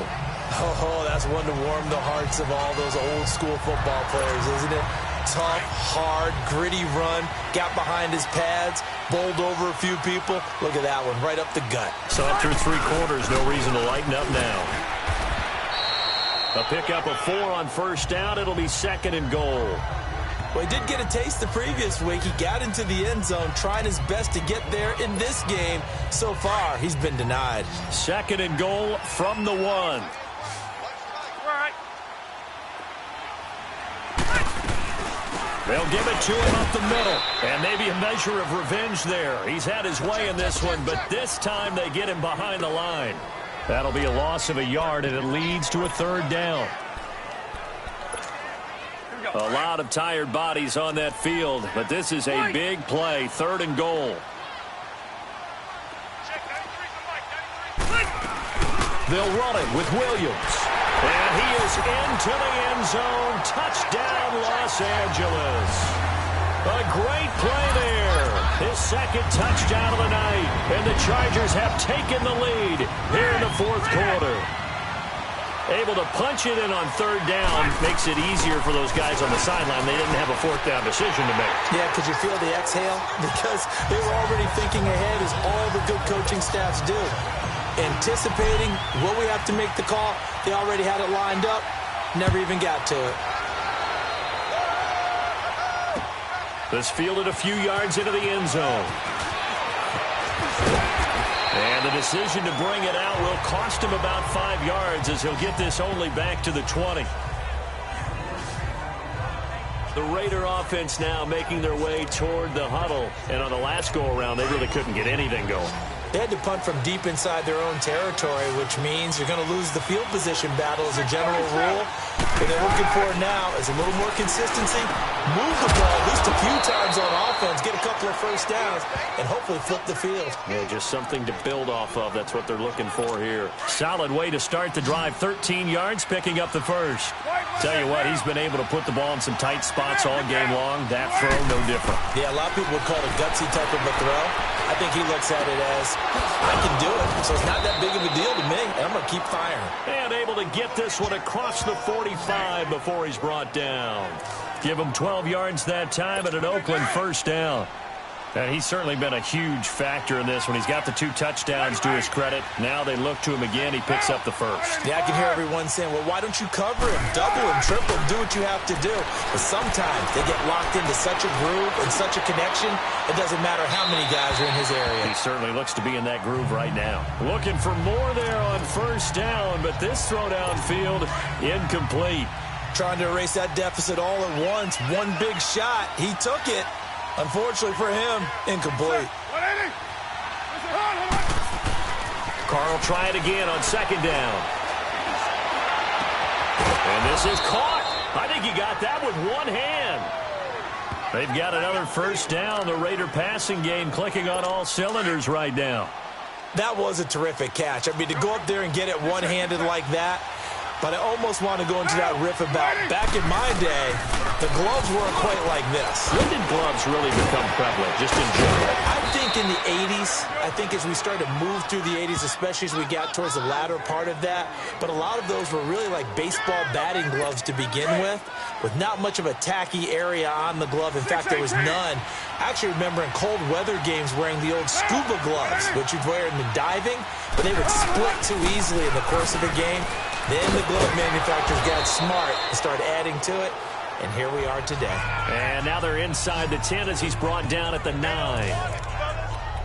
[SPEAKER 3] Oh, that's one to warm the hearts of all those old school football players, isn't it? Tough, hard, gritty run, got behind his pads, bowled over a few people. Look at that one, right up the gut.
[SPEAKER 2] So through 3 quarters, no reason to lighten up now. A pickup of 4 on 1st down. It'll be 2nd and goal.
[SPEAKER 3] Well, he did get a taste the previous week. He got into the end zone, trying his best to get there in this game. So far, he's been denied.
[SPEAKER 2] 2nd and goal from the 1. They'll give it to him up the middle. And maybe a measure of revenge there. He's had his way in this one, but this time they get him behind the line. That'll be a loss of a yard, and it leads to a 3rd down. A lot of tired bodies on that field, but this is a big play. 3rd and goal. They'll run it with Williams. And he is into the end zone. Touchdown, Los Angeles. A great play there. His 2nd touchdown of the night. And the Chargers have taken the lead here in the 4th quarter. Able to punch it in on 3rd down makes it easier for those guys on the sideline. They didn't have a 4th down decision to make.
[SPEAKER 3] Yeah, could you feel the exhale? Because they were already thinking ahead, as all the good coaching staffs do. Anticipating what we have to make the call. They already had it lined up. Never even got to it.
[SPEAKER 2] This fielded a few yards into the end zone. And the decision to bring it out will cost him about 5 yards, as he'll get this only back to the 20. The Raider offense now making their way toward the huddle. And on the last go-around, they really couldn't get anything going.
[SPEAKER 3] They had to punt from deep inside their own territory, which means you're going to lose the field position battle as a general rule. What they're looking for now is a little more consistency, move the ball at least a few times on offense, get a couple of 1st downs, and hopefully flip the field.
[SPEAKER 2] Yeah, just something to build off of. That's what they're looking for here. Solid way to start the drive. 13 yards, picking up the 1st. Tell you what, he's been able to put the ball in some tight spots all game long. That throw, no different.
[SPEAKER 3] Yeah, a lot of people would call it a gutsy type of a throw. I think he looks at it as, I can do it, so it's not that big of a deal to me, and I'm going to keep firing.
[SPEAKER 2] And able to get this one across the 45 before he's brought down. Give him 12 yards that time at an Oakland 1st down. And he's certainly been a huge factor in this when he's got the 2 touchdowns to his credit. Now they look to him again. He picks up the 1st.
[SPEAKER 3] Yeah, I can hear everyone saying, well, why don't you cover him, double him, triple him, do what you have to do. But sometimes they get locked into such a groove and such a connection, it doesn't matter how many guys are in his area.
[SPEAKER 2] He certainly looks to be in that groove right now. Looking for more there on 1st down, but this throw downfield incomplete.
[SPEAKER 3] Trying to erase that deficit all at once. One big shot. He took it. Unfortunately for him, incomplete.
[SPEAKER 2] Carl try it again on 2nd down. And this is caught. I think he got that with one hand. They've got another 1st down. The Raider passing game clicking on all cylinders right now.
[SPEAKER 3] That was a terrific catch. I mean, to go up there and get it one-handed like that, but I almost want to go into that riff about back in my day, the gloves weren't quite like this.
[SPEAKER 2] When did gloves really become prevalent, just in general?
[SPEAKER 3] I think in the 80s. I think as we started to move through the 80s, especially as we got towards the latter part of that. But a lot of those were really like baseball batting gloves to begin with not much of a tacky area on the glove. In fact, there was none. I actually remember in cold weather games wearing the old scuba gloves, which you'd wear in the diving, but they would split too easily in the course of a game. Then the glove manufacturers got smart and started adding to it, and here we are today.
[SPEAKER 2] And now they're inside the 10 as he's brought down at the 9.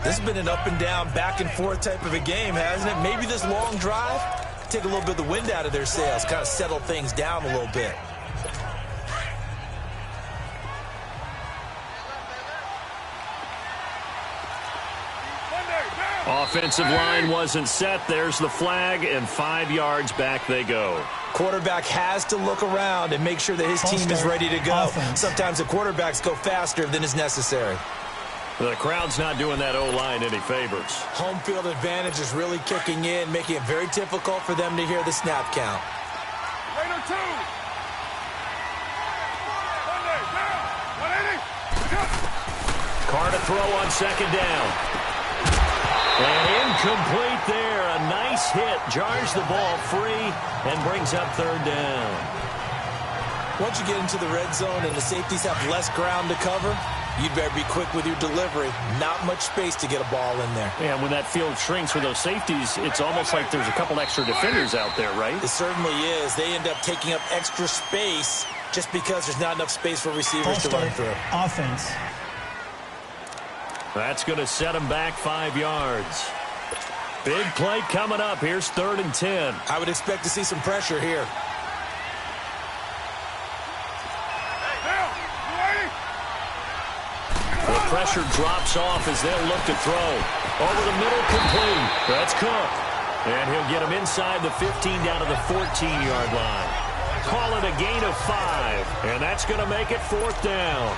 [SPEAKER 3] This has been an up and down, back and forth type of a game, hasn't it? Maybe this long drive take a little bit of the wind out of their sails, kind of settle things down a little bit.
[SPEAKER 2] Offensive line wasn't set. There's the flag, and 5 yards back they go.
[SPEAKER 3] Quarterback has to look around and make sure that his team is ready to go. Sometimes the quarterbacks go faster than is necessary.
[SPEAKER 2] The crowd's not doing that O-line any favors.
[SPEAKER 3] Home field advantage is really kicking in, making it very difficult for them to hear the snap count.
[SPEAKER 5] Raider 2.
[SPEAKER 2] throw on second down. And incomplete there. A nice hit. Jars the ball free and brings up third down.
[SPEAKER 3] Once you get into the red zone and the safeties have less ground to cover, you'd better be quick with your delivery. Not much space to get a ball in there.
[SPEAKER 2] Yeah, when that field shrinks with those safeties, it's almost like there's a couple extra defenders out there, right?
[SPEAKER 3] It certainly is. They end up taking up extra space just because there's not enough space for receivers to run through.
[SPEAKER 4] Offense.
[SPEAKER 2] That's going to set him back 5 yards. Big play coming up. Here's 3rd and 10.
[SPEAKER 3] I would expect to see some pressure here.
[SPEAKER 2] The pressure drops off as they'll look to throw. Over the middle, complete. That's Cook. And he'll get him inside the 15 down to the 14-yard line. Call it a gain of 5. And that's going to make it 4th down.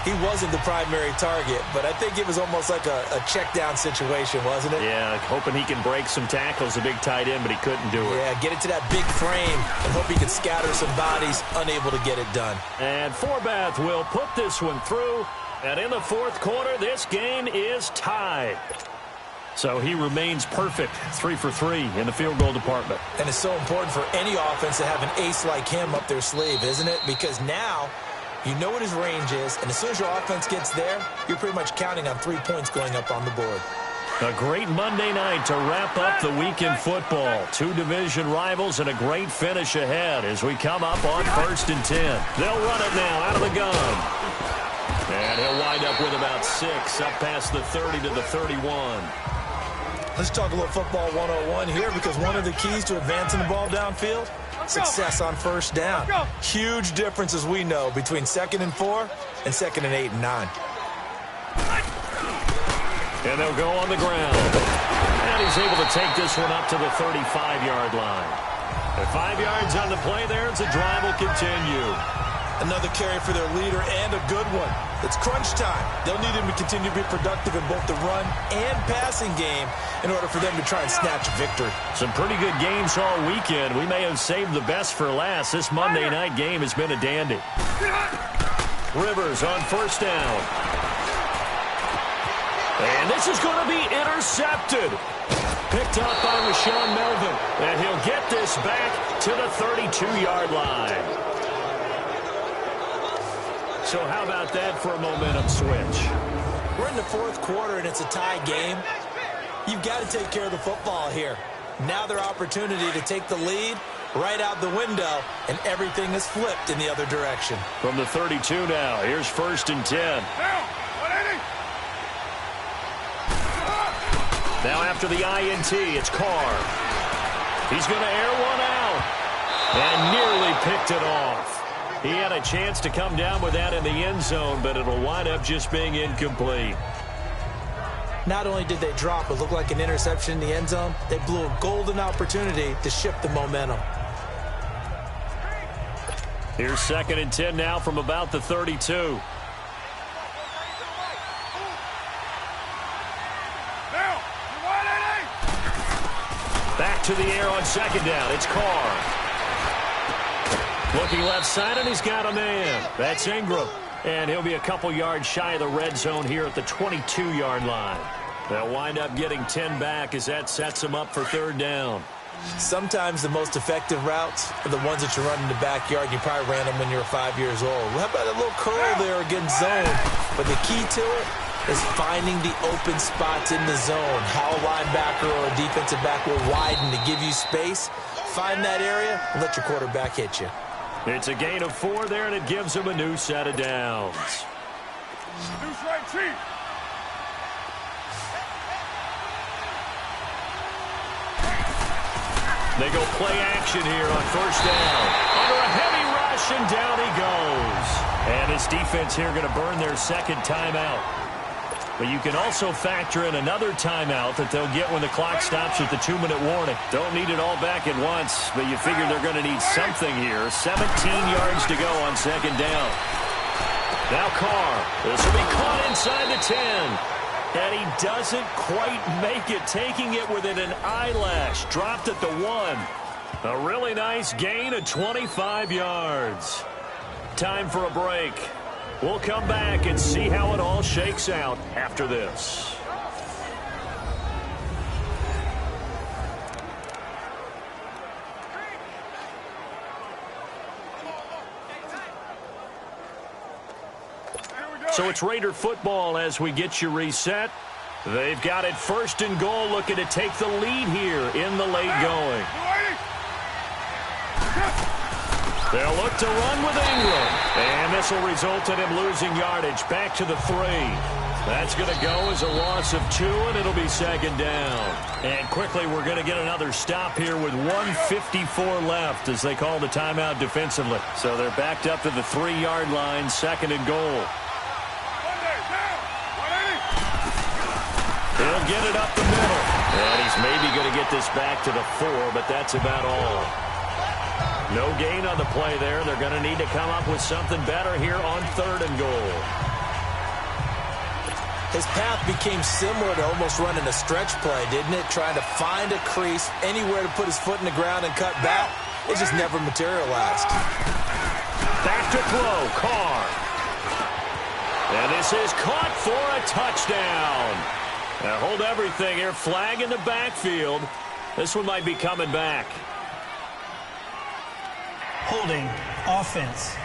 [SPEAKER 3] He wasn't the primary target, but I think it was almost like a check down situation, wasn't it?
[SPEAKER 2] Yeah, hoping he can break some tackles, a big tight end, but he couldn't do it.
[SPEAKER 3] Yeah, get it to that big frame and hope he can scatter some bodies, unable to get it done.
[SPEAKER 2] And Forbath will put this one through. And in the 4th quarter, this game is tied. So he remains perfect, 3 for 3 in the field goal department.
[SPEAKER 3] And it's so important for any offense to have an ace like him up their sleeve, isn't it? Because now you know what his range is, and as soon as your offense gets there, you're pretty much counting on 3 points going up on the board.
[SPEAKER 2] A great Monday night to wrap up the week in football. 2 division rivals and a great finish ahead as we come up on 1st and 10. They'll run it now out of the gun. And he'll wind up with about 6 up past the 30 to the 31.
[SPEAKER 3] Let's talk a little football 101 here, because one of the keys to advancing the ball downfield, success on 1st down. Huge difference, as we know, between 2nd and 4 and 2nd and 8 and 9.
[SPEAKER 2] And they'll go on the ground. And he's able to take this one up to the 35-yard line. At 5 yards on the play there, the drive will continue.
[SPEAKER 3] Another carry for their leader, and a good one. It's crunch time. They'll need him to continue to be productive in both the run and passing game in order for them to try and snatch victory.
[SPEAKER 2] Some pretty good games all weekend. We may have saved the best for last. This Monday night game has been a dandy. Rivers on 1st down. And this is going to be intercepted. Picked up by Rashawn Melvin. And he'll get this back to the 32-yard line. So how about that for a momentum switch?
[SPEAKER 3] We're in the 4th quarter, and it's a tie game. You've got to take care of the football here. Now their opportunity to take the lead right out the window, and everything is flipped in the other direction.
[SPEAKER 2] From the 32 now, here's 1st and 10. Now after the INT, it's Carr. He's going to air one out and nearly picked it off. He had a chance to come down with that in the end zone, but it'll wind up just being incomplete.
[SPEAKER 3] Not only did they drop what looked like an interception in the end zone, they blew a golden opportunity to shift the momentum.
[SPEAKER 2] Here's 2nd and 10 now from about the 32. Back to the air on 2nd down. It's Carr. Looking left side, and he's got a man. That's Ingram. And he'll be a couple yards shy of the red zone here at the 22-yard line. They'll wind up getting 10 back as that sets them up for 3rd down.
[SPEAKER 3] Sometimes the most effective routes are the ones that you run in the backyard. You probably ran them when you were 5 years old. How about a little curl there against zone? But the key to it is finding the open spots in the zone. How a linebacker or a defensive back will widen to give you space. Find that area and let your quarterback hit you.
[SPEAKER 2] It's a gain of 4 there, and it gives them a new set of downs.
[SPEAKER 5] Deuce right, Chief.
[SPEAKER 2] They go play action here on 1st down. Under a heavy rush, and down he goes. And his defense here going to burn their 2nd timeout. But you can also factor in another timeout that they'll get when the clock stops at the 2-minute warning. Don't need it all back at once, but you figure they're going to need something here. 17 yards to go on 2nd down. Now Carr. This will be caught inside the 10. And he doesn't quite make it, taking it within an eyelash. Dropped at the 1. A really nice gain of 25 yards. Time for a break. We'll come back and see how it all shakes out after this. So it's Raider football as we get you reset. They've got it 1st and goal, looking to take the lead here in the late going. They'll look to run with Ingram. And this will result in him losing yardage back to the 3. That's going to go as a loss of 2, and it'll be 2nd down. And quickly, we're going to get another stop here with 1:54 left as they call the timeout defensively. So they're backed up to the 3-yard line, 2nd and goal. He'll get it up the middle. And he's maybe going to get this back to the 4, but that's about all. No gain on the play there. They're going to need to come up with something better here on 3rd and goal.
[SPEAKER 3] His path became similar to almost running a stretch play, didn't it? Trying to find a crease, anywhere to put his foot in the ground and cut back. It just never materialized.
[SPEAKER 2] Back to throw, Carr. And this is caught for a touchdown. Now hold everything here. Flag in the backfield. This one might be coming back.
[SPEAKER 4] Holding offense.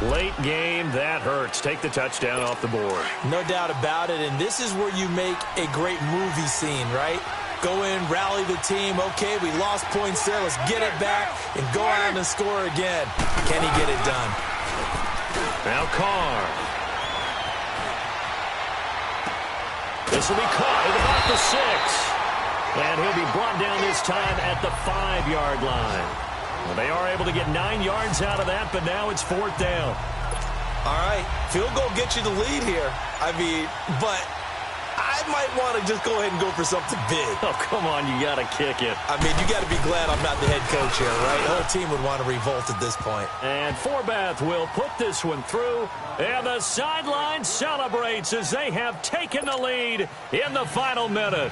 [SPEAKER 2] Late game, that hurts. Take the touchdown off the board.
[SPEAKER 3] No doubt about it, and this is where you make a great movie scene, right? Go in, rally the team. Okay, we lost points there. Let's get it back and go out and score again. Can he get it done?
[SPEAKER 2] Now Carr. This will be caught at about the 6. And he'll be brought down this time at the 5-yard line. Well, they are able to get 9 yards out of that, but now it's 4th down.
[SPEAKER 3] All right, field goal gets you the lead here. I mean, but I might want to just go ahead and go for something big.
[SPEAKER 2] Oh, come on, you got to kick it.
[SPEAKER 3] I mean, you got to be glad I'm not the head coach here, right? The whole team would want to revolt at this point.
[SPEAKER 2] And Forbath will put this one through. And the sideline celebrates as they have taken the lead in the final minute.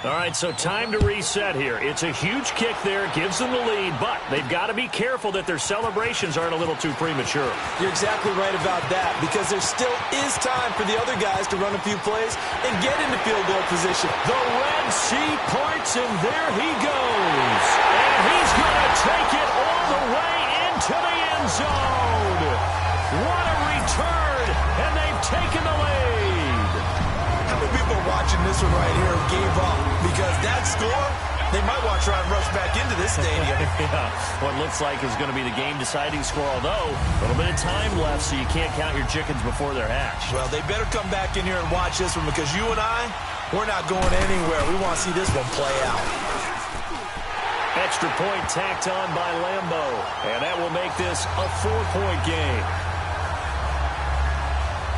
[SPEAKER 2] All right, so time to reset here. It's a huge kick there. Gives them the lead, but they've got to be careful that their celebrations aren't a little too premature.
[SPEAKER 3] You're exactly right about that, because there still is time for the other guys to run a few plays and get into field goal position.
[SPEAKER 2] The Red Sea parts, and there he goes. And he's going to take it all the way into the end zone. What a return, and they've taken the lead.
[SPEAKER 3] How many people are watching this one right here who gave up? Because that score, they might want to try and rush back into this stadium.
[SPEAKER 2] Yeah, what looks like is going to be the game-deciding score, although a little bit of time left, so you can't count your chickens before they're hatched.
[SPEAKER 3] Well, they better come back in here and watch this one, because you and I, we're not going anywhere. We want to see this one play out.
[SPEAKER 2] Extra point tacked on by Lambo, and that will make this a 4-point game.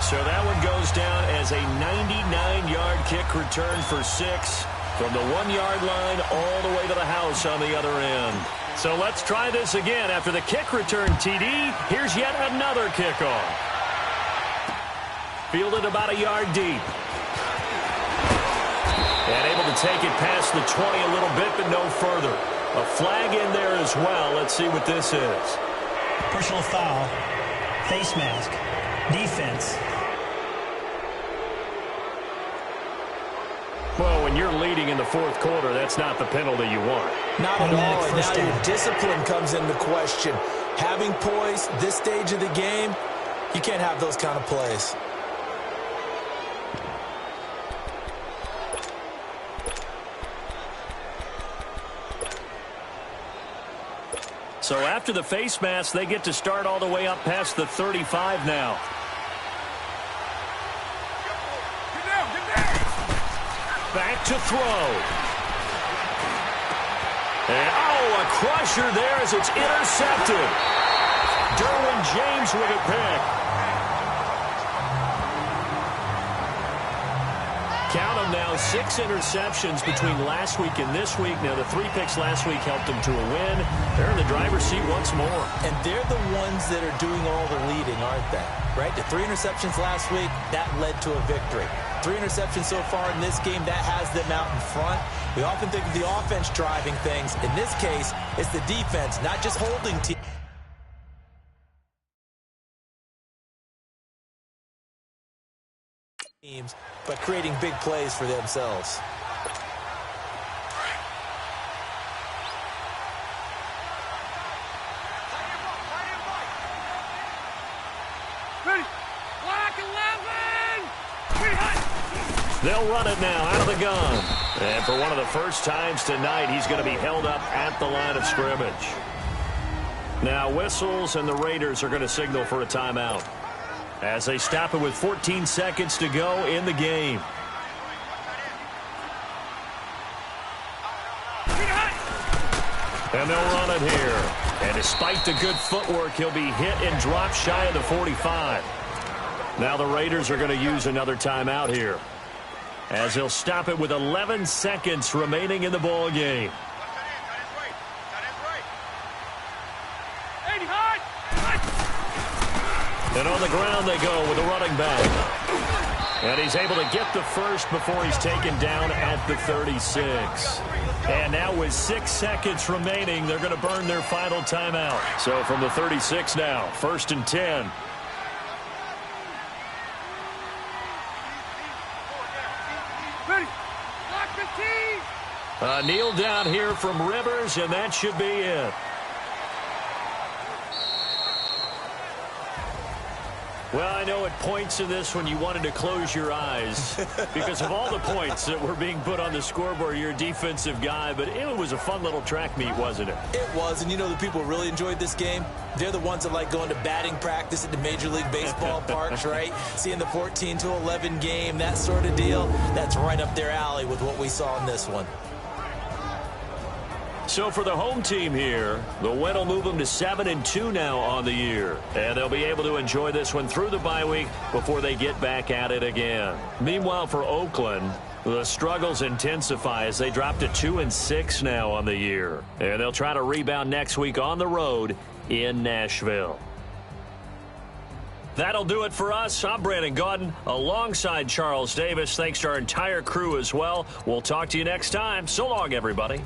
[SPEAKER 2] So that one goes down as a 99-yard kick return for 6 from the 1-yard line all the way to the house on the other end. So let's try this again. After the kick return TD, here's yet another kickoff. Fielded about a yard deep. And able to take it past the 20 a little bit, but no further. A flag in there as well. Let's see what this is.
[SPEAKER 4] Personal foul. Face mask. Defense.
[SPEAKER 2] Well, when you're leading in the 4th quarter, that's not the penalty you want.
[SPEAKER 3] Not at all. And now your discipline comes into question. Having poise this stage of the game, you can't have those kind of plays.
[SPEAKER 2] So after the face mask, they get to start all the way up past the 35 now. Back to throw. And, a crusher there as it's intercepted. Derwin James with a pick. Count them now, 6 interceptions between last week and this week. Now, the 3 picks last week helped them to a win. They're in the driver's seat once more.
[SPEAKER 3] And they're the ones that are doing all the leading, aren't they? Right? The 3 interceptions last week, that led to a victory. 3 interceptions so far in this game, that has them out in front. We often think of the offense driving things. In this case, it's the defense, not just holding teams. teams, but creating big plays for themselves.
[SPEAKER 5] Ready? Black 11!
[SPEAKER 2] They'll run it now out of the gun. And for one of the first times tonight, he's going to be held up at the line of scrimmage. Now whistles, and the Raiders are going to signal for a timeout as they stop it with 14 seconds to go in the game. And they'll run it here. And despite the good footwork, he'll be hit and dropped shy of the 45. Now the Raiders are going to use another timeout here, as they'll stop it with 11 seconds remaining in the ball game. And on the ground they go with a running back. And he's able to get the first before he's taken down at the 36. And now with 6 seconds remaining, they're going to burn their final timeout. So from the 36 now, 1st and 10.
[SPEAKER 5] Ready? Block 15!
[SPEAKER 2] Kneel down here from Rivers, and that should be it. Well, I know at points in this when you wanted to close your eyes because of all the points that were being put on the scoreboard. You're a defensive guy, but it was a fun little track meet, wasn't it?
[SPEAKER 3] It was, and you know the people who really enjoyed this game? They're the ones that like going to batting practice at the Major League Baseball parks, right? Seeing the 14-11 game, that sort of deal. That's right up their alley with what we saw in this one.
[SPEAKER 2] So for the home team here, the win will move them to 7-2 now on the year. And they'll be able to enjoy this one through the bye week before they get back at it again. Meanwhile, for Oakland, the struggles intensify as they drop to 2-6 now on the year. And they'll try to rebound next week on the road in Nashville. That'll do it for us. I'm Brandon Gaudin alongside Charles Davis. Thanks to our entire crew as well. We'll talk to you next time. So long, everybody.